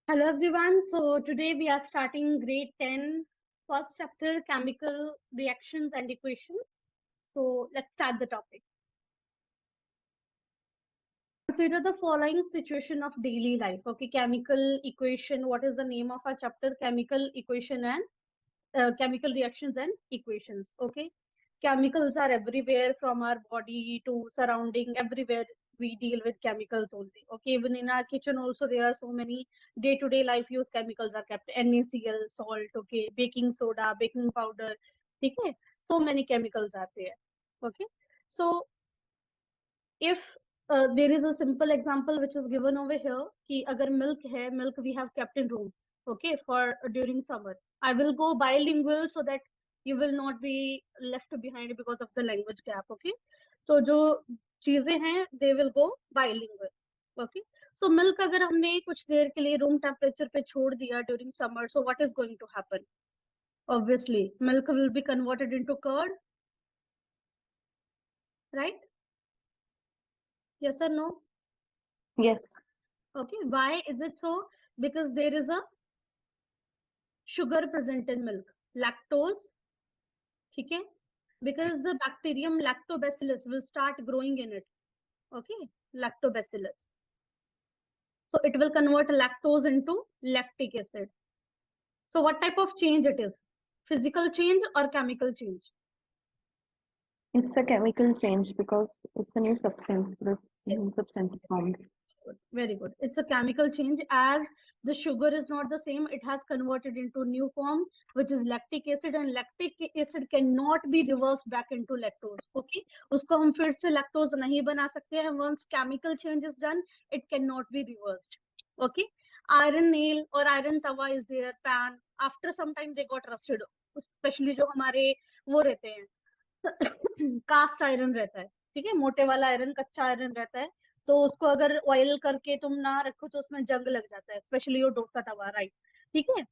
Hello everyone. So today we are starting grade 10, first chapter, chemical reactions and equations. So let's start the topic. Consider the following situation of daily life. Okay, chemical equation. What is the name of our chapter? Chemical equation and chemical reactions and equations. Okay, chemicals are everywhere from our body to surrounding. Everywhere we deal with chemicals only. Okay, even in our kitchen also there are so many day-to-day life use chemicals are kept. NaCl, salt, okay, baking soda, baking powder. Okay, so many chemicals are there. Okay, so if there is a simple example which is given over here कि अगर milk है, milk we have kept in room, okay, for during summer. I will go bilingual so that you will not be left behind because of the language gap. Okay, तो जो चीजें हैं they will go bilingual. Okay, so milk अगर हमने कुछ देर के लिए room temperature पे छोड़ दिया during summer, so what is going to happen? Obviously milk will be converted into curd, right? Yes or no? Yes. Okay, why is it so? Because there is a sugar present in milk, lactose, ठीक है? Because the bacterium lactobacillus will start growing in it. Okay, lactobacillus. So it will convert lactose into lactic acid. So what type of change it is? Physical change or chemical change? It's a chemical change because it's a new substance. The new substance is formed. Good. Very good. It's a chemical change as the sugar is not the same. It has converted into new form, which is lactic acid, and lactic acid cannot be reversed back into lactose. Okay, उसको हम फिर से lactose नहीं बना सकते हैं. Once chemical change is done, it cannot be reversed. Okay, iron nail or iron tawa is there, pan. After some time they got rusted. Especially जो हमारे वो रहते हैं कास्ट आयरन रहता है, ठीक है, मोटे वाला आयरन, कच्चा आयरन रहता है, तो उसको अगर ऑयल करके तुम ना रखो तो उसमें जंग लग जाता है, स्पेशली वो डोसा तवा, राइट? ठीक है,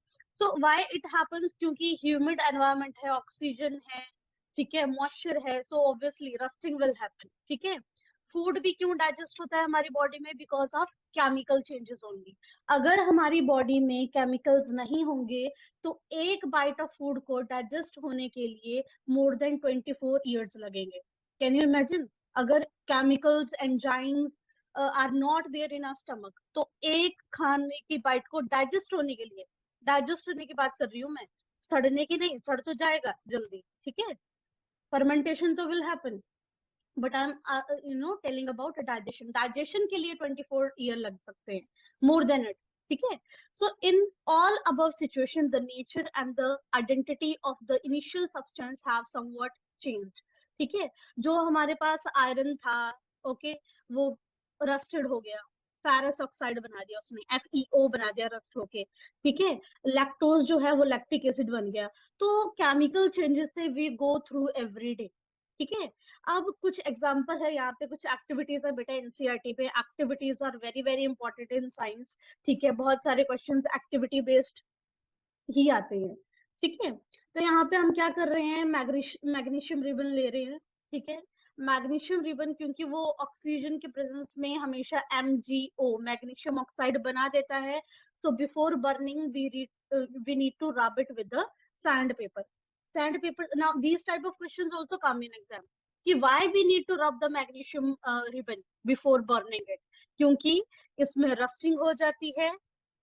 सो व्हाई इट हैपेंस? क्योंकि ह्यूमिड एनवायरनमेंट है, ऑक्सीजन है, ठीक है, मॉइस्चर है, so obviously rusting will happen. ठीक है, फूड भी क्यों डाइजेस्ट होता है हमारी बॉडी में? Because of chemical changes only. अगर हमारी बॉडी में केमिकल्स नहीं होंगे तो एक बाइट ऑफ फूड को डाइजेस्ट होने के लिए more than 24 years लगेंगे. Can you imagine? अगर chemicals, enzymes are not there in our stomach, तो एक खाने की बाइट को डाइजेस्ट होने के लिए, डाइजेस्ट होने की बात कर रही हूँ मैं, सड़ने की नहीं, सड़ तो जाएगा जल्दी, ठीक है, फर्मेंटेशन तो will happen, but I am telling about digestion. Digestion के लिए 24 ईयर लग सकते हैं, मोर देन इट. ठीक है, so in all above situation the nature and the identity of the initial substance have somewhat changed. ठीक है, जो हमारे पास आयरन था, ओके, वो रस्टेड हो गया, फेरस ऑक्साइड बना दिया उसने, FeO बना दिया रस्ट होके. ठीक है, लैक्टोज जो है वो लैक्टिक एसिड बन गया. तो केमिकल चेंजेस से we go through every day. ठीक है, अब कुछ एग्जांपल है यहाँ पे, कुछ एक्टिविटीज है बेटा एनसीईआरटी पे. Activities are very very important in science. ठीक है, बहुत सारे क्वेश्चंस एक्टिविटी बेस्ड ही आते हैं. ठीक है, तो यहाँ पे हम क्या कर रहे हैं, मैग्नीशियम रिबन ले रहे हैं. ठीक है, मैग्नीशियम रिबन क्योंकि वो ऑक्सीजन के प्रेजेंस में हमेशा MgO मैग्नीशियम ऑक्साइड बना देता है. तो before burning we need to rub it with the sand paper. Sandpaper, now these type of questions also come in exam कि why we need to rub the magnesium ribbon before burning it. क्योंकि इसमें rusting हो जाती है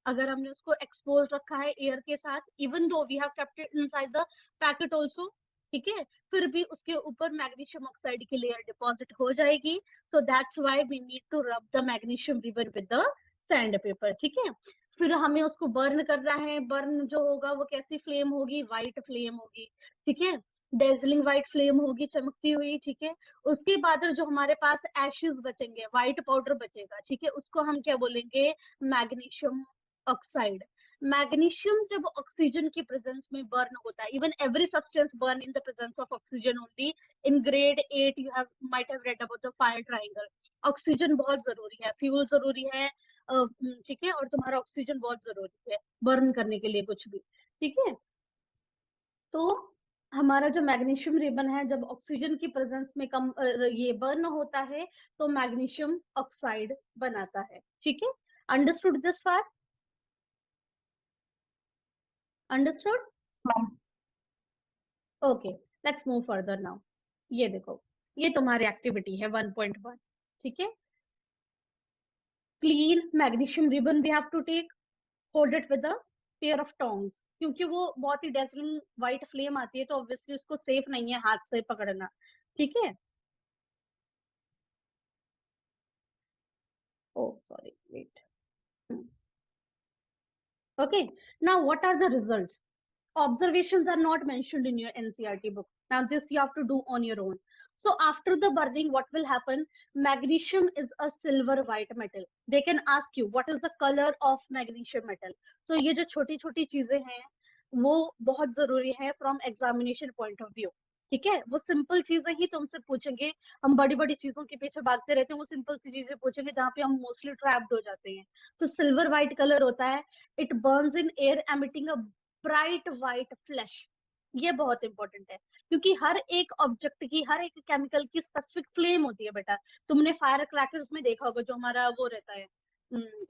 अगर हमने उसको expose रखा है एयर के साथ, even though we have kept it inside the packet also. ठीक है, फिर भी उसके ऊपर मैग्नीशियम ऑक्साइड की लेयर डिपॉजिट हो जाएगी. So that's why we need to rub the magnesium ribbon with the sand paper. ठीक है, फिर हमें उसको बर्न करना है. बर्न जो होगा वो कैसी फ्लेम होगी? व्हाइट फ्लेम होगी. ठीक है, डेजलिंग व्हाइट फ्लेम होगी, चमकती हुई. ठीक है, उसके बाद जो हमारे पास एशेस बचेंगे, व्हाइट पाउडर बचेगा, ठीक है, उसको हम क्या बोलेंगे? Magnesium oxide. मैग्नीशियम जब ऑक्सीजन की प्रेजेंस में बर्न होता है, even every substance burn in the presence of oxygen only. In grade 8 you have might have read about the fire triangle. Oxygen बहुत जरूरी है, फ्यूल जरूरी है, ठीक है, और तुम्हारा ऑक्सीजन बहुत जरूरी है बर्न करने के लिए कुछ भी. ठीक है, तो हमारा जो मैग्नीशियम रिबन है जब ऑक्सीजन की प्रेजेंस में कम ये बर्न होता है तो मैग्नीशियम ऑक्साइड बनाता है. ठीक है, understood this part? Understood? Ma'am. Okay, let's move further now. ये देखो, ये तुम्हारी एक्टिविटी है 1.1, ठीक है। Clean magnesium ribbon we have to take, hold it with a pair of tongs, क्योंकि वो बहुत ही डेजलिंग व्हाइट फ्लेम आती है, तो ऑब्वियसली उसको सेफ नहीं है हाथ से पकड़ना, ठीक है। Oh sorry, wait. Okay, now what are the results? Observations are not mentioned in your NCERT book. Now this you have to do on your own. So after the burning, what will happen? Magnesium is a silver white metal. They can ask you what is the color of magnesium metal. So ये जो छोटी छोटी चीजें हैं वो बहुत जरूरी है from examination point of view, ठीक है। वो सिंपल चीजें ही तुमसे पूछेंगे, हम बड़ी बड़ी चीजों के पीछे भागते रहते हैं, वो सिंपल सी चीजें पूछेंगे जहाँ पे हम मोस्टली ट्रैप्ड हो जाते हैं। तो सिल्वर व्हाइट कलर होता है, it Burns in air emitting a bright white flash. ये बहुत इंपॉर्टेंट है, क्योंकि हर एक ऑब्जेक्ट की, हर एक केमिकल की स्पेसिफिक फ्लेम होती है बेटा। तुमने फायर क्रैकर्स में देखा होगा, जो हमारा वो रहता है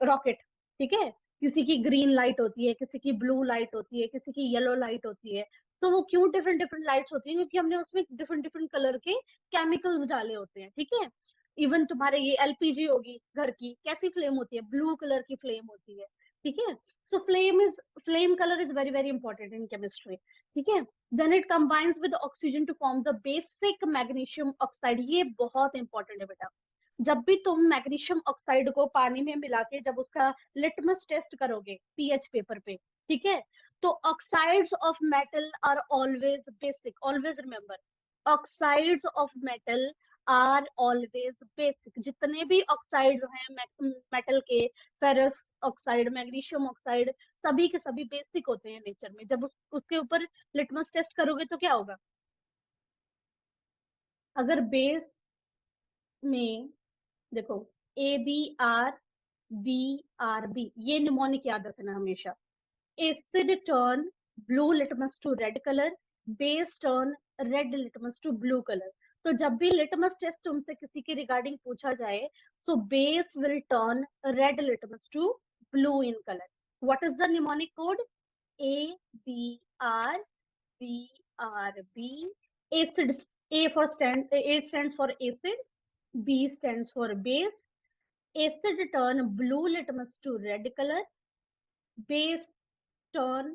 रॉकेट, ठीक है। किसी की ग्रीन लाइट होती है, किसी की ब्लू लाइट होती है, किसी की येलो लाइट होती है। तो वो क्यों डिफरेंट डिफरेंट लाइट्स होती है? क्योंकि हमने उसमें डिफरेंट डिफरेंट कलर के केमिकल्स डाले होते हैं, ठीक है। इवन तुम्हारे ये एलपीजी होगी घर की, कैसी फ्लेम होती है? ब्लू कलर की फ्लेम होती है, ठीक है। So flame colour is very very important in chemistry, ठीक है। Then it combines with oxygen to form the basic magnesium oxide. ये बहुत इंपॉर्टेंट है बेटा। जब भी तुम मैग्नीशियम ऑक्साइड को पानी में मिला के जब उसका लिटमस टेस्ट करोगे पीएच पेपर पे, ठीक है, तो oxides of metal are always basic. Always remember, oxides of metal are always basic. जितने भी ऑक्साइड्स हैं मेटल के, फेरस ऑक्साइड, मैग्नीशियम ऑक्साइड, सभी के सभी बेसिक होते हैं नेचर में। जब उसके ऊपर लिटमस टेस्ट करोगे तो क्या होगा? अगर बेस में देखो, ABR BRB, ये निमोनिक याद रखना हमेशा। Acid turn blue litmus to red colour, base turn red litmus to blue colour. तो जब भी लिटमस टेस्ट तुमसे किसी के रिगार्डिंग पूछा जाए, so base will turn red litmus to blue in colour. What is the mnemonic code? ABRBRB। acid, A stands for acid, B stands for base. Acid turn blue litmus to red color, base turn,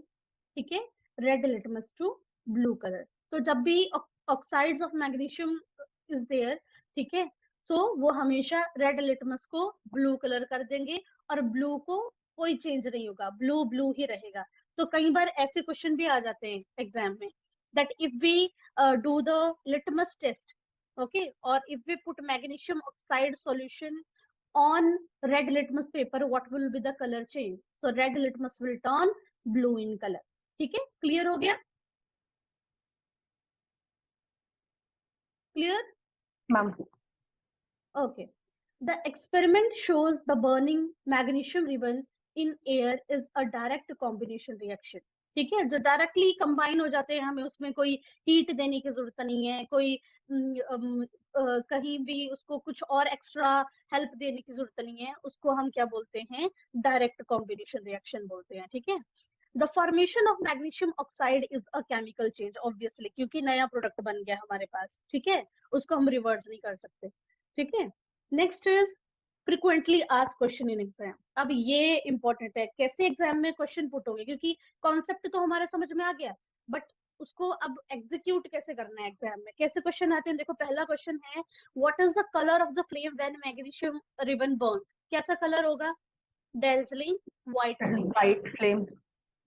ठीक है, red litmus to blue colour. तो जब भी oxides of magnesium is there, ठीक है, so वो हमेशा red litmus को ब्लू कलर कर देंगे, और ब्लू को कोई चेंज नहीं होगा, ब्लू ब्लू ही रहेगा। तो कई बार ऐसे क्वेश्चन भी आ जाते हैं एग्जाम में, that if we do the litmus test, okay, or if we put magnesium oxide solution on red litmus paper, what will be the color change? So red litmus will turn blue in color, ठीक है। Clear हो गया? Clear? Ma'am. Okay. The experiment shows the burning magnesium ribbon in air is a direct combination reaction, ठीक है। जो directly combine हो जाते हैं, हमें उसमें कोई हीट देने की जरूरत नहीं है, कोई कहीं भी उसको कुछ और एक्स्ट्रा हेल्प देने की जरूरत नहीं है, उसको हम क्या बोलते हैं? डायरेक्ट कॉम्बिनेशन रिएक्शन बोलते हैं, ठीक है। The formation of magnesium oxide is a chemical change, obviously, क्योंकि नया प्रोडक्ट बन गया हमारे पास, ठीक है, उसको हम रिवर्स नहीं कर सकते, ठीक है। Next is frequently asked question in exam. अब ये इंपॉर्टेंट है, कैसे एग्जाम में क्वेश्चन पुट होंगे, क्योंकि कॉन्सेप्ट तो हमारे समझ में आ गया, बट उसको अब एग्जीक्यूट कैसे करना है एग्जाम में, कैसे क्वेश्चन आते हैं। देखो, पहला क्वेश्चन है, what is the colour of the flame when magnesium ribbon burns? कैसा कलर होगा? Dazzling white flame. White flame.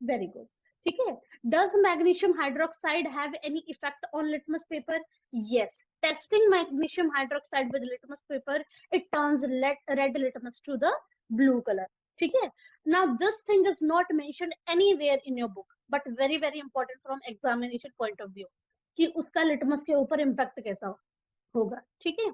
Very good, ठीक है। Does magnesium hydroxide have any effect on litmus paper? Yes, testing magnesium hydroxide with litmus paper, it turns red litmus to the blue colour, ठीक है। Now this thing is not mentioned anywhere in your book, but very very important from examination point of view, कि उसका litmus के ऊपर impact कैसा होगा, ठीक है।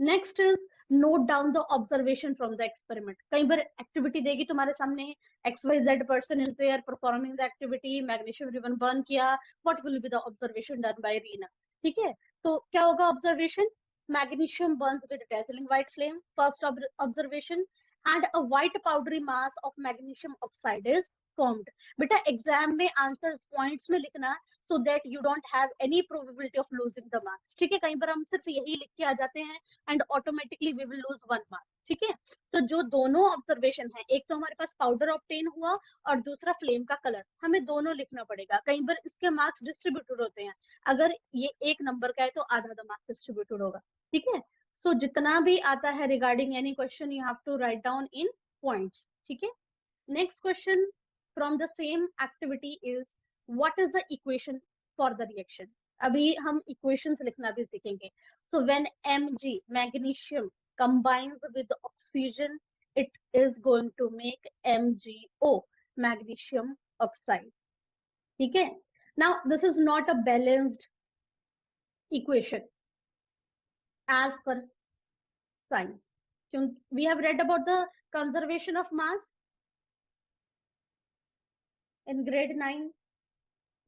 Next is note down the observation from the experiment. कई बार एक्टिविटी देगी तुम्हारे सामने, XYZ person is there performing the activity, magnesium ribbon burn किया, what will be the observation done by Reena, ठीक है। तो क्या होगा observation? Magnesium burns with dazzling white flame, first observation, and a white powdery mass of magnesium oxide is formed. बेटा exam में answers points में लिखना, so that you don't have any probability of losing the marks. ठीक है, कहीं पर हम सिर्फ यही लिख के आ जाते हैं and automatically we will lose 1 mark. ठीक है, तो जो दोनों ऑब्जर्वेशन है, एक तो हमारे पास पाउडर ऑब्टेन हुआ और दूसरा फ्लेम का कलर, हमें दोनों लिखना पड़ेगा. कई बार इसके मार्क्स डिस्ट्रीब्यूटेड होते हैं, अगर ये 1 नंबर का है तो आधा द मार्क्स डिस्ट्रीब्यूटेड होगा. ठीक है, सो जितना भी आता है regarding any question you have to write down in points. ठीक है, next question from the same activity is what is the equation for the reaction. अभी हम equations लिखना भी सीखेंगे. So when Mg, magnesium, combines with oxygen, it is going to make MgO, magnesium oxide. ठीक है, now this is not a balanced equation as per science. We have read about the conservation of mass in grade 9.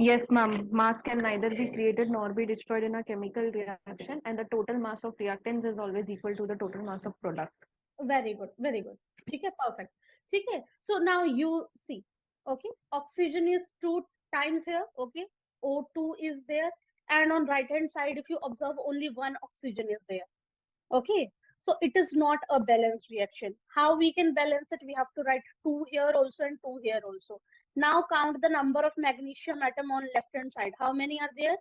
Yes, ma'am. Mass can neither be created nor be destroyed in a chemical reaction, and the total mass of reactants is always equal to the total mass of product. Very good, very good. ठीक है, perfect. ठीक है, so now you see, okay, oxygen is 2 times here, okay, O2 is there, and on right hand side if you observe only 1 oxygen is there. Okay, so it is not a balanced reaction. How we can balance it? We have to write 2 here also and 2 here also. Now count the number of magnesium atom on left hand side. How many are there?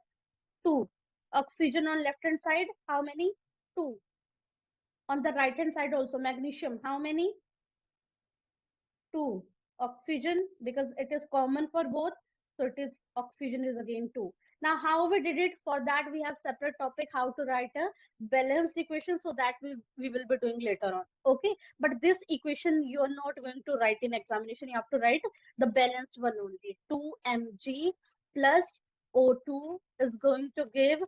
2. Oxygen on left hand side, how many? 2. On the right hand side also magnesium, how many? 2. Oxygen, because it is common for both, so it is oxygen is again 2. Now how we did it? For that we have separate topic how to write a balanced equation, so that we will be doing later on. Okay, but this equation you are not going to write in examination. You have to write the balanced one only. 2Mg plus O2 is going to give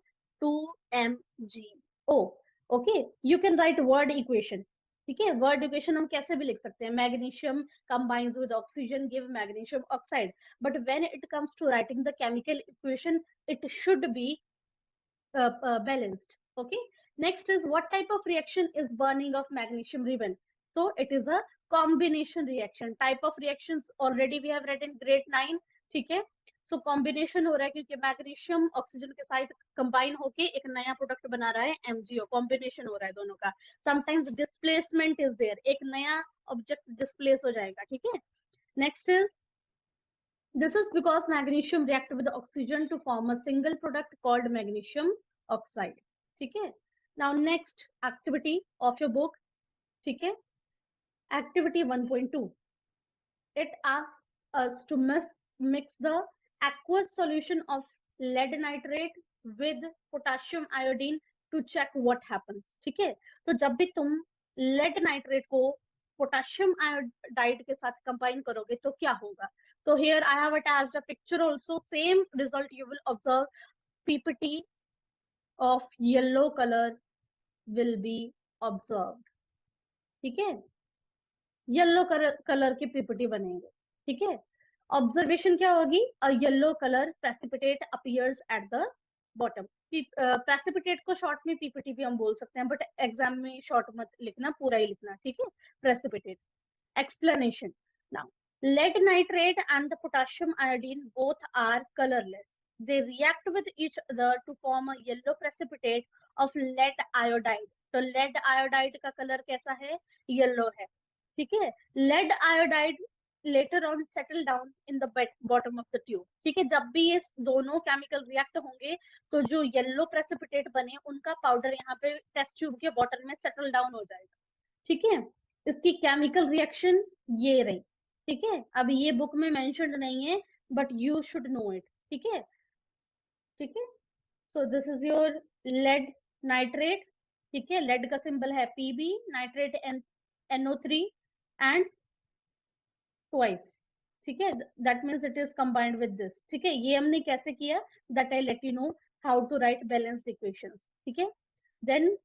2MgO. Okay, you can write word equation. ठीक है, word equation हम कैसे भी लिख सकते हैं. Magnesium combines with oxygen give magnesium oxide, but when it comes to writing the chemical equation it should be balanced. Okay, next is what type of reaction is burning of magnesium ribbon. So it is a combination reaction. Type of reactions already we have read in grade 9. ठीक है, so combination हो रहा है क्योंकि magnesium oxygen के साथ combine होके एक नया प्रोडक्ट बना रहा है MgO. कॉम्बिनेशन हो रहा है दोनों का. समटाइम्स डिस्प्लेसमेंट इज देयर, एक नया ऑब्जेक्ट डिस्प्लेस हो जाएगा. ठीक है, next is this is because magnesium react with oxygen to form a single product called magnesium oxide. ठीक है, now next activity of your book. ठीक है, activity 1.2, it asks us to mix the aqueous solution of lead nitrate with potassium iodine to check what happens. ठीक है, तो जब भी तुम lead nitrate को potassium iodide के साथ combine करोगे तो क्या होगा. तो here I have attached a picture also. Same result you will observe. PPT of yellow color will be observed. ठीक है, येलो कलर की पीपीटी बनेंगे. ठीक है, ऑब्जर्वेशन क्या होगी? A yellow colour precipitate appears at the bottom. Precipitate को short में पीपीटी भी हम बोल सकते हैं, बट एग्जाम में शॉर्ट मत लिखना, पूरा ही लिखना. ठीक है, precipitate. Explanation. Now lead nitrate and the potassium iodine both are colorless. They react with each other to form a yellow precipitate of lead iodide. तो lead iodide का कलर कैसा है? येलो है. ठीक है, lead iodide later on settle down in the bottom of the tube. ठीक है, जब भी ये दोनों केमिकल रिएक्ट होंगे तो जो येलो प्रेसिपिटेट बने उनका पाउडर यहाँ पे टेस्ट ट्यूब के बॉटम में सेटल डाउन हो जाएगा. ठीक है, इसकी केमिकल रिएक्शन ये रही. ठीक है, अब ये बुक में मेंशन्ड नहीं है but you should know it. ठीक है, ठीक है, so this is your lead nitrate. ठीक है, लेड का सिंबल है Pb, nitrate NO3 and twice. ठीक है, that means it is combined with this. ठीक है, ये हमने कैसे किया, that I let you know how to write balanced equations. ठीक है, then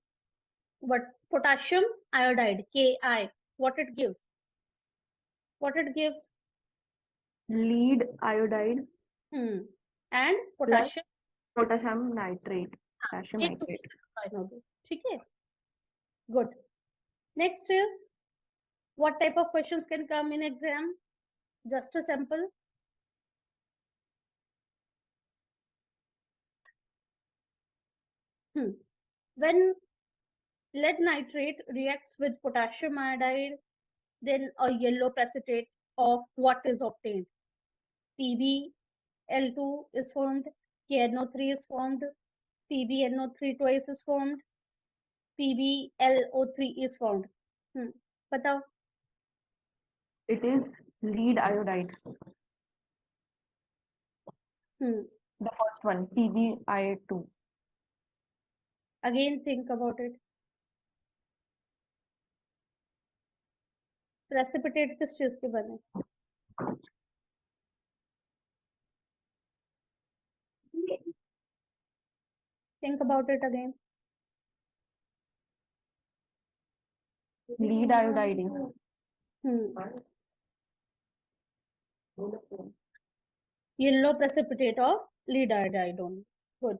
what potassium iodide Ki, what it gives? What it gives? Lead iodide and potassium potassium nitrate. Potassium एक nitrate. combine हो गए. ठीक है, good. Next is what type of questions can come in exam? Just a sample. When lead nitrate reacts with potassium iodide, then a yellow precipitate of what is obtained? PbL2 is formed, KNO3 is formed, PbNO3 twice is formed, PbLO3 is formed. बताओ. It is lead iodide. The first one, PbI2. Again, think about it. Precipitate किस चीज के बने? Think about it again. Lead iodide. Yellow precipitate of lead iodide only. Good.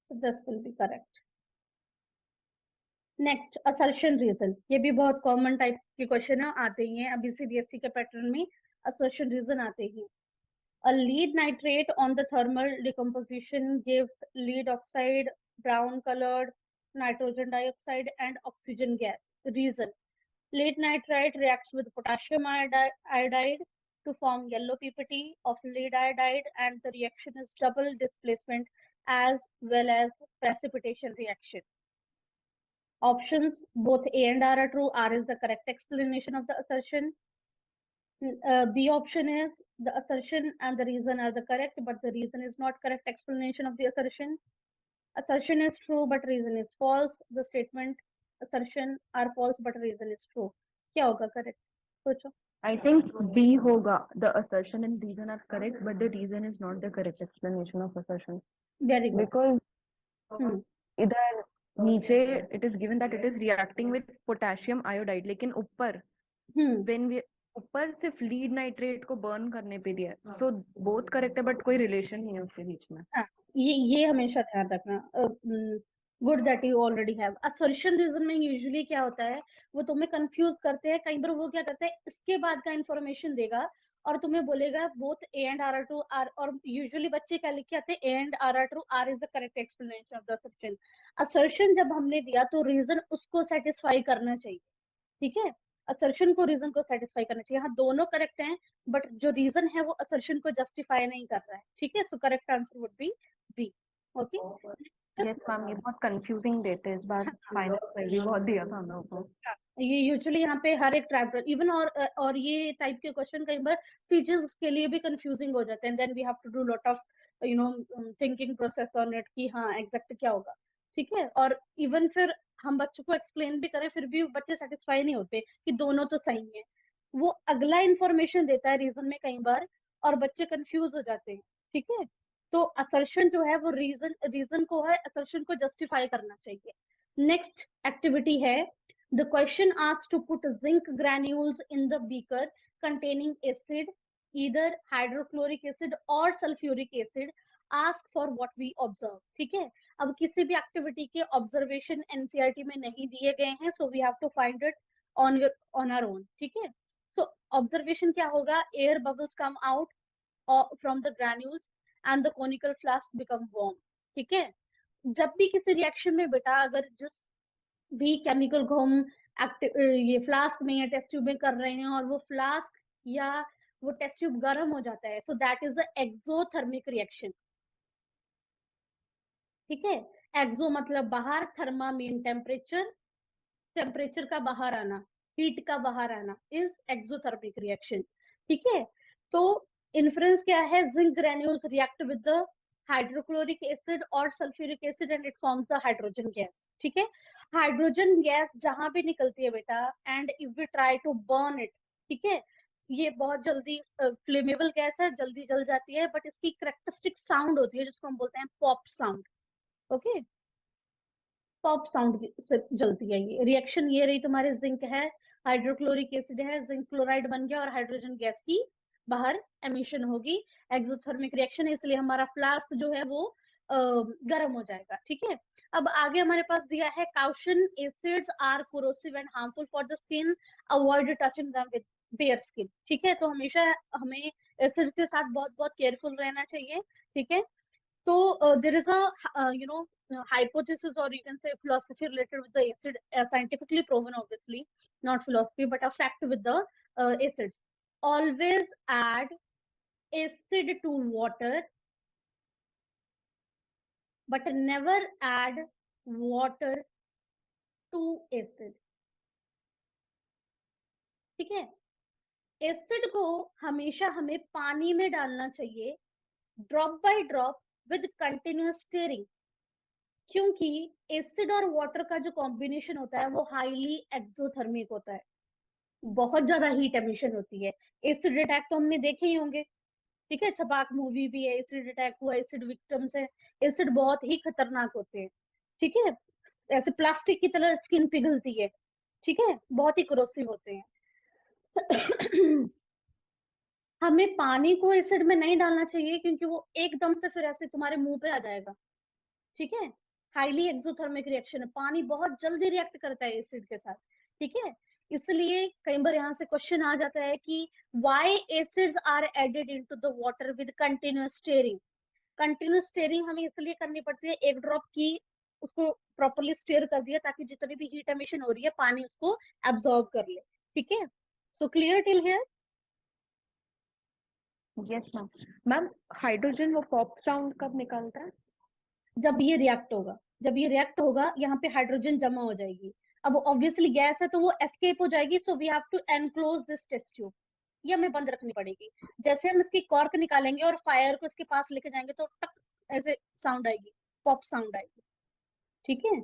So this will be correct. Next, assertion reason. ये भी बहुत common type के question है, आते ही हैं अभी CBSE के pattern में assertion reason आते ही हैं. A lead nitrate on the thermal decomposition gives lead oxide, brown colored, nitrogen dioxide and oxygen gas. Reason. Lead nitrate reacts with potassium iodide to form yellow PPT of lead iodide, and the reaction is double displacement as well as precipitation reaction. Options, both A and R are true. R is the correct explanation of the assertion. B option is the assertion and the reason are the correct, but the reason is not correct explanation of the assertion. Assertion is true, but reason is false. The statement assertion are false, but reason is true. क्या होगा correct? सोचो. I think B होगा. The assertion and reason are correct, but the reason is not the correct explanation of assertion. Very good. Because इधर नीचे it is given that it is reacting with potassium iodide, लेकिन ऊपर when we ऊपर सिर्फ lead nitrate को burn करने पे दिया है. So both correct है, but कोई relation नहीं है उसके बीच में. ये हमेशा ध्यान रखना. Good that you already have. Assertion reason में यूजुअली क्या होता है, वो तुम्हें कंफ्यूज करते हैं. कई बार वो क्या करते हैं, इसके बाद का इंफॉर्मेशन देगा और तुम्हें बोलेगा both A and R are true R, और यूजुअली बच्चे क्या लिख के आते हैं, A and R are true, R is the correct explanation of the assertion. Assertion जब हमने दिया तो रीजन उसको सेटिस्फाई करना चाहिए. ठीक है, असर्शन को रीजन को सेटिस्फाई करना चाहिए. हाँ, दोनों करेक्ट हैं, बट जो रीजन है वो असर्शन को जस्टिफाई नहीं कर रहा है. ठीक है, so correct answer would be B. Okay. Yes ma'am, ये बहुत कंफ्यूजिंग देते हैं इस बार. फाइनल में भी बहुत दिया था हम लोगों को. ये यूजुअली यहाँ पे हर एक ट्राइब इवन और ये टाइप के क्वेश्चन कई बार टीचर्स के लिए भी कंफ्यूजिंग हो जाते हैं. Then we have to do lot of thinking process on it कि हाँ एग्जैक्ट क्या होगा. ठीक है, और इवन फिर हम बच्चों को एक्सप्लेन भी करें फिर भी बच्चे सेटिस्फाई नहीं होते कि दोनों तो सही है. वो अगला इंफॉर्मेशन देता है रीजन में कई बार और बच्चे कंफ्यूज हो जाते हैं. ठीक है, तो असर्शन जो है वो रीजन को है, असर्शन को जस्टिफाई करना चाहिए. नेक्स्ट एक्टिविटी है, the question asks to put zinc granules in the beaker containing acid, either hydrochloric acid or sulfuric acid. Ask for what we observe. ठीक है, अब किसी भी एक्टिविटी के ऑब्जर्वेशन एनसीईआरटी में नहीं दिए गए हैं, so we have to find it on our own. ठीक है, सो ऑब्जर्वेशन क्या होगा, air bubbles come out from the granules and the conical flask become warm. ठीक है, जब भी किसी रिएक्शन में बेटा अगर जिस भी केमिकल को हम ये फ्लास्क में या टेस्ट ट्यूब में कर रहे हैं और वो फ्लास्क या वो टेस्ट ट्यूब गर्म हो जाता है, so that is the exothermic reaction. ठीक है, एक्सो मतलब बाहर, थर्मा मीन टेम्परेचर, टेम्परेचर का बाहर आना, हीट का बाहर आना इज एक्सोथर्मिक रिएक्शन. ठीक है, तो इन्फ्लुएंस क्या है, zinc granules react with the hydrochloric acid और sulphuric acid and it forms the hydrogen gas. ठीक है, हाइड्रोजन गैस जहां भी निकलती है बेटा and if we try to burn it, ठीक है, ये बहुत जल्दी फ्लेमेबल गैस है, जल्दी जल जाती है, बट इसकी करेक्टरिस्टिक साउंड होती है जिसको हम बोलते हैं pop sound. Okay, pop sound से जलती है ये रिएक्शन. ये रही तुम्हारे जिंक है, हाइड्रोक्लोरिक एसिड है, जिंक क्लोराइड बन गया और हाइड्रोजन गैस की बाहर एमिशन होगी. एक्सोथर्मिक रिएक्शन है, इसलिए हमारा फ्लास्क जो है वो गर्म हो जाएगा। ठीक है, अब आगे हमारे पास दिया है caution acids are corrosive and harmful for the skin, avoid touching them with bare skin. ठीक है, तो हमेशा हमें एसिड के साथ बहुत बहुत केयरफुल रहना चाहिए। ठीक है, so there is a hypothesis, or you can say philosophy related with the acid, scientifically proven, obviously not philosophy but a fact with the acids. Always add acid to water, but never add water to acid. ठीक है, acid को हमेशा हमें पानी में डालना चाहिए, drop by drop with continuous steering, क्योंकि एसिड और वाटर का जो कॉम्बिनेशन होता है वो हाईली एक्सोथर्मिक होता है, बहुत ज्यादा हीट एमिशन होती है। एसिड अटैक तो हमने देखे ही होंगे। ठीक है, छपाक मूवी भी है, एसिड अटैक हुआ, एसिड विक्टिम्स है। एसिड बहुत ही खतरनाक होते हैं। ठीक है, ऐसे प्लास्टिक की तरह स्किन पिघलती है। ठीक है, बहुत ही क्रोसिव होते हैं। हमें पानी को एसिड में नहीं डालना चाहिए, क्योंकि वो एकदम से फिर ऐसे तुम्हारे मुंह पे आ जाएगा। ठीक है, हाईली एक्सोथर्मिक रिएक्शन है, पानी बहुत जल्दी रिएक्ट करता है एसिड के साथ। ठीक है, इसलिए कई बार यहाँ से क्वेश्चन आ जाता है कि why acids are added into the water with continuous stirring. Continuous stirring हमें इसलिए करनी पड़ती है, एक ड्रॉप की उसको प्रॉपरली स्टीयर कर दिया ताकि जितनी भी हीट एमिशन हो रही है पानी उसको एब्जॉर्ब कर ले। ठीक है, so clear till here? Yes ma'am. Ma'am hydrogen वो पॉप साउंड कब निकलता है? जब ये रिएक्ट होगा, जब ये रिएक्ट होगा यहाँ पे हाइड्रोजन जमा हो जाएगी। अब ऑब्वियसली गैस है तो वो एस्केप हो जाएगी, so we have to enclose this test tube, ये हमें बंद रखनी पड़ेगी। जैसे हम इसकी कॉर्क निकालेंगे और फायर को इसके पास लेके जाएंगे तो टक ऐसे साउंड आएगी, पॉप साउंड आएगी। ठीक है,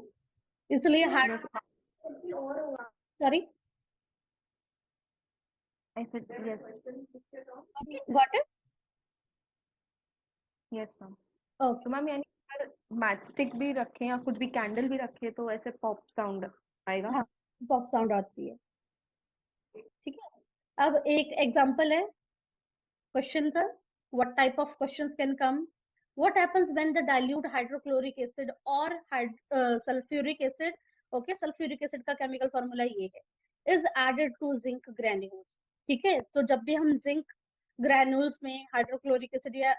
इसलिए sorry, I said yes. Got it? Yes ma'am. Okay, तो मैम यानी अगर मैच स्टिक भी रखें या कुछ भी कैंडल भी रखे तो ऐसे पॉप साउंड आएगा? हाँ, पॉप साउंड आती है। ठीक है, अब एक एग्जांपल है क्वेश्चन का, what type of questions can come. What happens when the dilute hydrochloric acid or sulfuric acid, okay, sulfuric acid का chemical formula ये है, is added to zinc granules. ठीक है, तो जब भी हम जिंक ग्रैन्यूल्स में हाइड्रोक्लोरिक एसिड या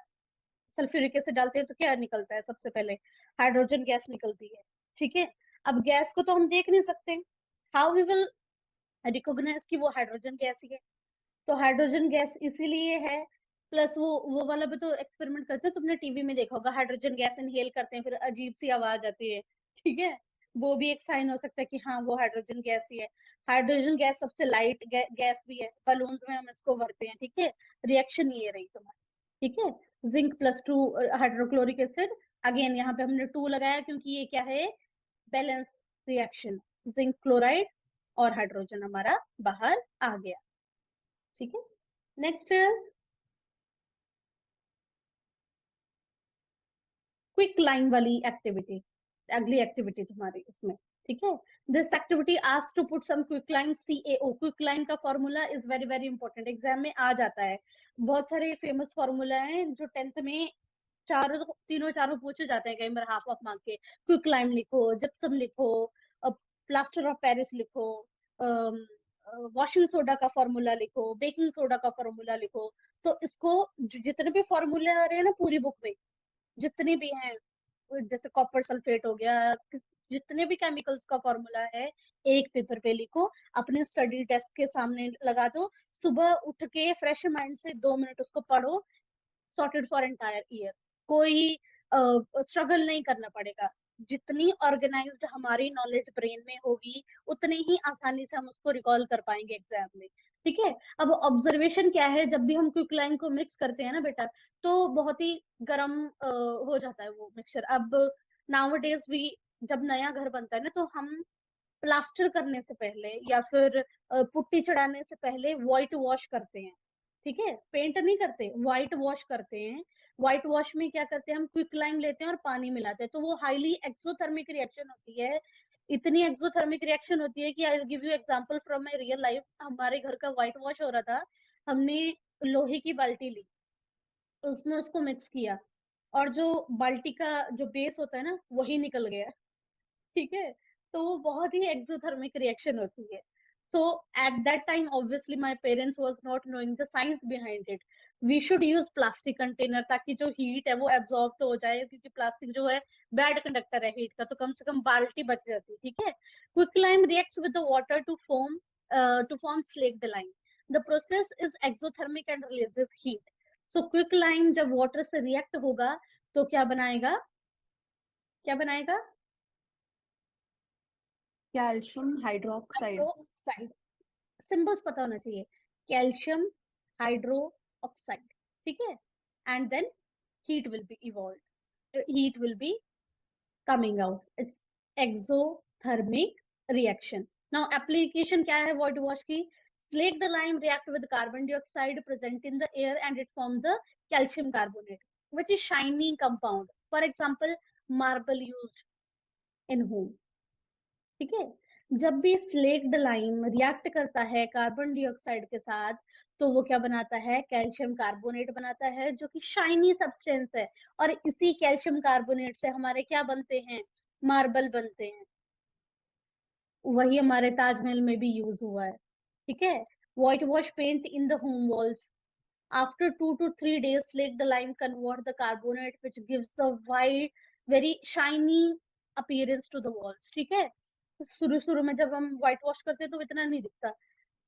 सल्फ्यूरिक एसिड डालते हैं तो क्या निकलता है? सबसे पहले हाइड्रोजन गैस निकलती है। ठीक है, अब गैस को तो हम देख नहीं सकते, हाउ वी विल रिकॉग्नाइज कि वो हाइड्रोजन गैस ही है? तो हाइड्रोजन गैस इसीलिए है, प्लस वो वाला भी तो एक्सपेरिमेंट करते हैं, तुमने टीवी में देखा होगा, हाइड्रोजन गैस इनहेल करते हैं फिर अजीब सी आवाज आती है। ठीक है, वो भी एक साइन हो सकता है कि हाँ वो हाइड्रोजन गैस ही है। हाइड्रोजन गैस सबसे लाइट गैस भी है, बलून्स में हम इसको भरते हैं। ठीक है, रिएक्शन ये रही तुम्हारी। ठीक है, zinc plus 2 hydrochloric acid, again यहाँ पे हमने 2 लगाया क्योंकि ये क्या है, बैलेंस रिएक्शन, जिंक क्लोराइड और हाइड्रोजन हमारा बाहर आ गया। ठीक है, नेक्स्ट इज क्विक लाइन वाली एक्टिविटी, अगली एक्टिविटी तुम्हारी इसमें। ठीक है, this activity ask to put some quicklime CaO। Quicklime का formula is very very important, exam में आ जाता है। बहुत सारे फेमस फॉर्मूला हैं जो 10th में चारों तीनों चारों पूछे जाते हैं, कई बार हाफ ऑफ मार्क के। क्विक लाइन लिखो, जिप्सम लिखो, प्लास्टर ऑफ पेरिस लिखो, वॉशिंग सोडा का फॉर्मूला लिखो, बेकिंग सोडा का फॉर्मूला लिखो। तो इसको जितने भी फॉर्मूले आ रहे हैं ना पूरी बुक में, जितने भी हैं, जैसे कॉपर सल्फेट हो गया, जितने भी केमिकल्स का फॉर्मूला है, एक पेपर पे लिखो, अपने स्टडी डेस्क के सामने लगा दो, सुबह उठ के फ्रेश माइंड से 2 मिनट उसको पढ़ो, सॉर्टेड फॉर एंटायर ईयर। कोई स्ट्रगल नहीं करना पड़ेगा, जितनी ऑर्गेनाइज्ड हमारी नॉलेज ब्रेन में होगी उतनी ही आसानी से हम उसको रिकॉल कर पाएंगे एग्जाम में। ठीक है, अब ऑब्जर्वेशन क्या है, जब भी हम क्विक लाइन को मिक्स करते हैं ना बेटा, तो बहुत ही गर्म हो जाता है वो मिक्सचर। अब नाउ-अ-डेज भी जब नया घर बनता है ना, तो हम प्लास्टर करने से पहले या फिर पुट्टी चढ़ाने से पहले व्हाइट वॉश करते हैं। ठीक है, पेंट नहीं करते, व्हाइट वॉश करते हैं। व्हाइट वॉश में क्या करते हैं, हम क्विक लाइम लेते हैं और पानी मिलाते हैं, तो वो हाईली एक्सोथर्मिक रिएक्शन होती है। इतनी एक्सोथर्मिक रिएक्शन होती है कि I give you example from my real life. हमारे घर का व्हाइट वॉश हो रहा था, हमने लोहे की बाल्टी ली, उसमें उसको मिक्स किया, और जो बाल्टी का जो बेस होता है ना वही निकल गया, ठीक है। तो वो बहुत ही एक्सोथर्मिक रिएक्शन होती है। So at that time obviously my parents was not knowing the science behind it. We should use plastic container ताकि जो हीट है वो एब्जॉर्ब तो हो जाए, क्योंकि प्लास्टिक जो है बैड कंडक्टर है हीट का, तो कम से कम बाल्टी बच जाती है, ठीक है। Quicklime reacts with the water to form slaked lime. The process is exothermic and releases heat. So quicklime जब वाटर से रिएक्ट होगा तो क्या बनाएगा, क्या बनाएगा? Calcium hydroxide. हाइड्रोक्साइड। सिंबल्स पता होना चाहिए, कैल्शियम हाइड्रो ऑक्साइड, ठीक है। And then heat will be evolved, heat will be coming out, it's exothermic reaction. Now application क्या है white wash की? Slake the lime react with carbon dioxide present in the air and it forms the calcium carbonate which is shiny compound, for example marble used in home, ठीक है। जब भी slaked lime react करता है carbon dioxide के साथ तो वो क्या बनाता है? कैल्शियम कार्बोनेट बनाता है जो कि शाइनी सब्सटेंस है। और इसी कैल्शियम कार्बोनेट से हमारे क्या बनते हैं? मार्बल बनते हैं। वही हमारे ताजमहल में भी यूज हुआ है, ठीक है। White wash paint in the home walls, after 2 to 3 days slake the lime convert the carbonate which gives the white very shiny appearance to the walls, ठीक है। शुरू शुरू में जब हम व्हाइट वॉश करते हैं तो इतना नहीं दिखता,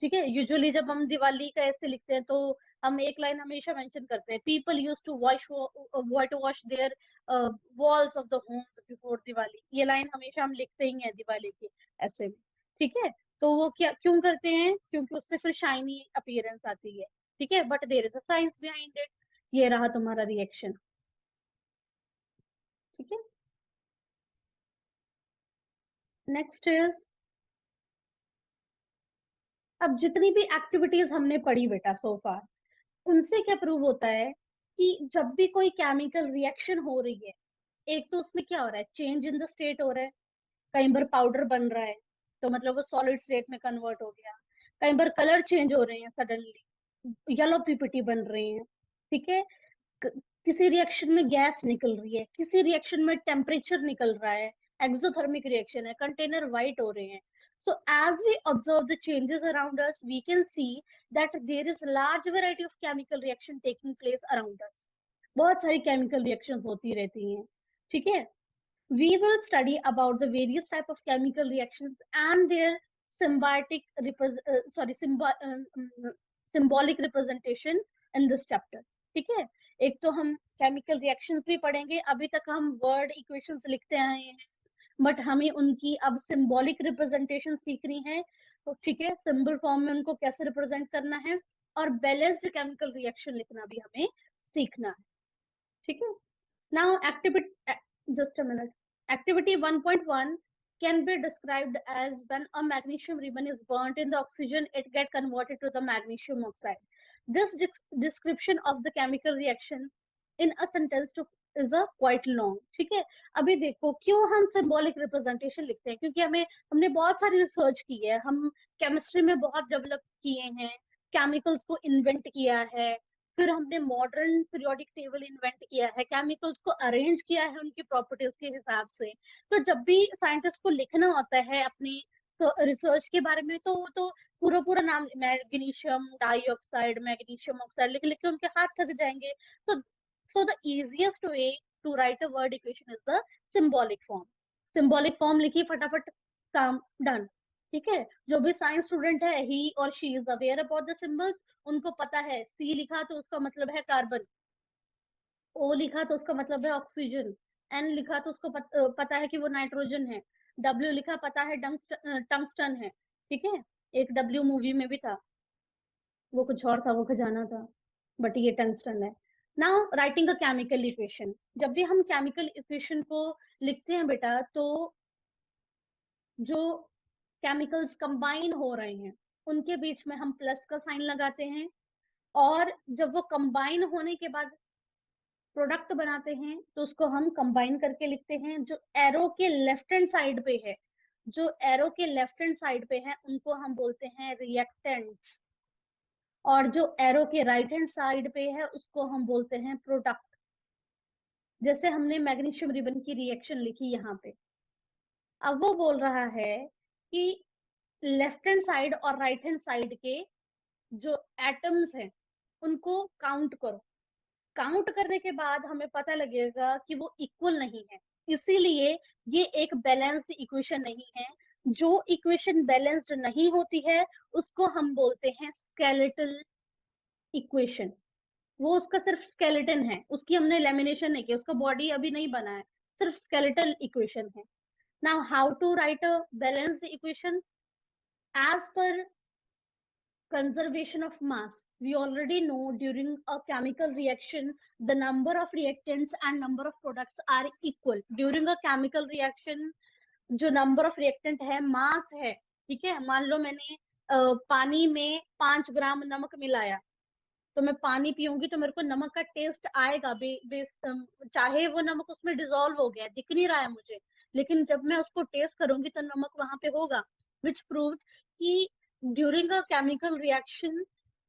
ठीक है। यूजुअली जब हम दिवाली का ऐसे लिखते हैं तो हम एक लाइन हमेशा मेंशन करते हैं, people use to wash white wash their walls of the homes before Diwali. ये लाइन हमेशा हम लिखते ही हैं दिवाली की ऐसे में, ठीक है। तो वो क्या क्यों करते हैं? क्योंकि उससे फिर शाइनी अपीयरेंस आती है, ठीक है। But there is a science behind it. ये रहा तुम्हारा रिएक्शन, ठीक है। नेक्स्ट इज, अब जितनी भी एक्टिविटीज हमने पढ़ी बेटा सो फार, उनसे क्या प्रूव होता है कि जब भी कोई केमिकल रिएक्शन हो रही है, एक तो उसमें क्या हो रहा है? चेंज इन द स्टेट हो रहा है। कई बार पाउडर बन रहा है तो मतलब वो सॉलिड स्टेट में कन्वर्ट हो गया। कई बार कलर चेंज हो रहे हैं सडनली, येलो पीपीटी बन रहे हैं, ठीक है। किसी रिएक्शन में गैस निकल रही है, किसी रिएक्शन में टेम्परेचर निकल रहा है, एक्सोथर्मिक रिएक्शन है, कंटेनर वाइट हो रहे हैं। So as we observe the changes around us, we can see that there is large variety of chemical reaction taking place around us. बहुत सारी chemical reactions होती रहती हैं, ठीक है। We will study about the various type of chemical reactions and their symbiotic symbolic representation in this chapter, ठीक है। एक तो हम केमिकल रिएक्शंस भी पढ़ेंगे, अभी तक हम वर्ड इक्वेशंस लिखते आए हैं बट हमें उनकी अब सिंबॉलिक रिप्रेजेंटेशन सीखनी है, तो ठीक है, सिंबल फॉर्म में उनको कैसे रिप्रेजेंट करना है, और बैलेंस्ड केमिकल रिएक्शन लिखना भी हमें सीखना है, ठीक है। Now activity, just a minute. Activity 1.1 can be described as when a magnesium ribbon is burnt in the oxygen, it get converted to the magnesium oxide. This description of the chemical reaction in a sentence to is a quite long, ठीक है। अभी देखो क्यों हम symbolic representation लिखते हैं, क्योंकि हमने बहुत सारी रिसर्च की है, हम केमिस्ट्री में बहुत डेवलप किए हैं, केमिकल्स को इन्वेंट किया है, फिर हमने मॉडर्न पीरियोडिक टेबल इन्वेंट किया है, केमिकल्स को अरेंज किया है उनकी प्रॉपर्टीज के हिसाब से। तो जब भी साइंटिस्ट को लिखना होता है अपनी तो रिसर्च के बारे में, तो पूरा पूरा नाम मैग्नीशियम डाइऑक्साइड, मैग्नीशियम ऑक्साइड लिख लिख के उनके हाथ थक जाएंगे। so the easiest way to write a word equation is the symbolic form. Symbolic form लिखी, फटाफट काम डन, ठीक है। जो भी साइंस स्टूडेंट है ही और she is aware about the symbols, उनको पता है सी लिखा तो उसका मतलब है कार्बन, ओ लिखा तो उसका मतलब है ऑक्सीजन, एन लिखा तो उसको पता है कि वो नाइट्रोजन है, डब्ल्यू लिखा पता है टंगस्टन है, ठीक है। एक डब्ल्यू मूवी में भी था, वो कुछ और था, वो खजाना था, बट ये टंगस्टन है। Now writing a chemical equation, जब भी हम केमिकल इक्वेशन को लिखते हैं बेटा, तो जो केमिकल्स कंबाइन हो रहे हैं उनके बीच में हम प्लस का साइन लगाते हैं, और जब वो कंबाइन होने के बाद प्रोडक्ट बनाते हैं तो उसको हम कंबाइन करके लिखते हैं। जो एरो के लेफ्ट हैंड साइड पे है, जो एरो के लेफ्ट हैंड साइड पे है उनको हम बोलते हैं रिएक्टेंट्स, और जो एरो के राइट हैंड साइड पे है उसको हम बोलते हैं प्रोडक्ट। जैसे हमने मैग्नीशियम रिबन की रिएक्शन लिखी यहाँ पे, अब वो बोल रहा है कि लेफ्ट हैंड साइड और राइट हैंड साइड के जो एटम्स हैं उनको काउंट करो। काउंट करने के बाद हमें पता लगेगा कि वो इक्वल नहीं है, इसीलिए ये एक बैलेंस्ड इक्वेशन नहीं है। जो इक्वेशन बैलेंस्ड नहीं होती है उसको हम बोलते हैं स्केलेटल इक्वेशन। वो उसका सिर्फ स्केलेटन है, उसकी हमने लेमिनेशन नहीं किया, उसका बॉडी अभी नहीं बना है, सिर्फ स्केलेटल इक्वेशन है। Now how to write a balanced equation? As per conservation of mass, we already know during a chemical reaction the number of reactants and number of products are equal. During a chemical reaction जो number of reactant है mass है, ठीक है, मान लो मैंने पानी में 5 ग्राम नमक मिलाया, तो मैं पानी पीऊंगी तो मेरे को नमक का टेस्ट आएगा, चाहे वो नमक उसमें डिजोल्व हो गया, दिख नहीं रहा है मुझे, लेकिन जब मैं उसको टेस्ट करूंगी तो नमक वहां पे होगा, विच प्रूव्स कि ड्यूरिंग अ केमिकल रिएक्शन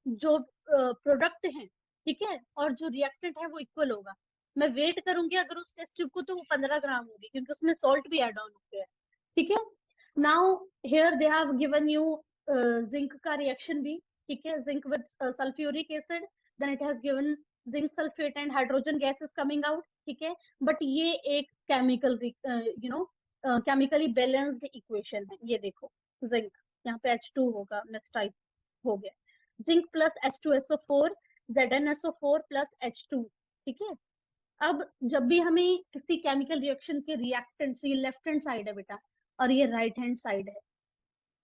जो प्रोडक्ट है, ठीक है, और जो रिएक्टेंट है वो इक्वल होगा। मैं वेट करूंगी अगर उस टेस्ट ट्यूब को तो वो 15 ग्राम होगी, क्योंकि उसमें सॉल्ट भी एड ऑन हो गया है, ठीक है। Now here they have given you zinc का रिएक्शन भी, ठीक है, zinc with sulphuric acid, then it has given zinc sulphate and hydrogen gas is coming out, ठीक है, बट ये एक केमिकल केमिकली बैलेंस्ड इक्वेशन है। ये देखो जिंक, यहाँ पे H2 होगा, मिस टाइप हो गया, zinc plus H2SO4 ZnSO4 plus H2, ठीक है। अब जब भी हमें किसी केमिकल रिएक्शन के रिएक्टेंट्स, ये लेफ्ट हैंड साइड है बेटा और ये राइट हैंड साइड है,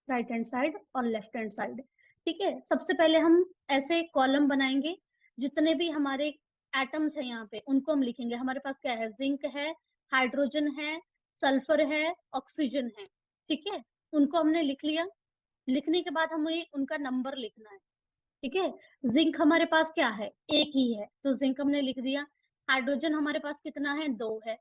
राइट हैंड साइड और लेफ्ट हैंड साइड, ठीक है। सबसे पहले हम ऐसे कॉलम बनाएंगे, जितने भी हमारे एटम्स हैं यहाँ पे उनको हम लिखेंगे। हमारे पास क्या है, जिंक है, हाइड्रोजन है, सल्फर है, ऑक्सीजन है, ठीक है, उनको हमने लिख लिया। लिखने के बाद हमें उनका नंबर लिखना है, ठीक है। जिंक हमारे पास क्या है, एक ही है, तो जिंक हमने लिख दिया। हाइड्रोजन हमारे पास कितना है, 2 है।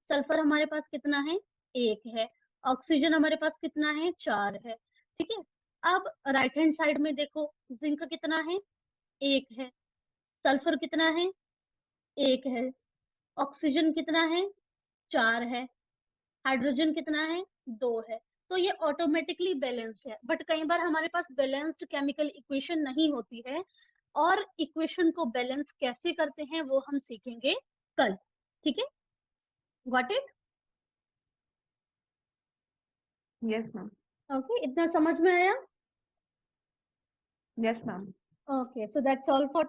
सल्फर हमारे पास कितना है, 1 है। ऑक्सीजन हमारे पास कितना है, 4 है, ठीक है। अब राइट हैंड साइड में देखो, जिंक कितना है, 1 है। सल्फर कितना है, 1 है। ऑक्सीजन कितना है, 4 है। हाइड्रोजन कितना है, 2 है। तो ये ऑटोमेटिकली बैलेंस्ड है, बट कई बार हमारे पास बैलेंस्ड केमिकल इक्वेशन नहीं होती है, और इक्वेशन को बैलेंस कैसे करते हैं वो हम सीखेंगे कल, ठीक है। Got it? Yes ma'am. Okay, इतना समझ में आया? Yes ma'am. Okay, so that's all for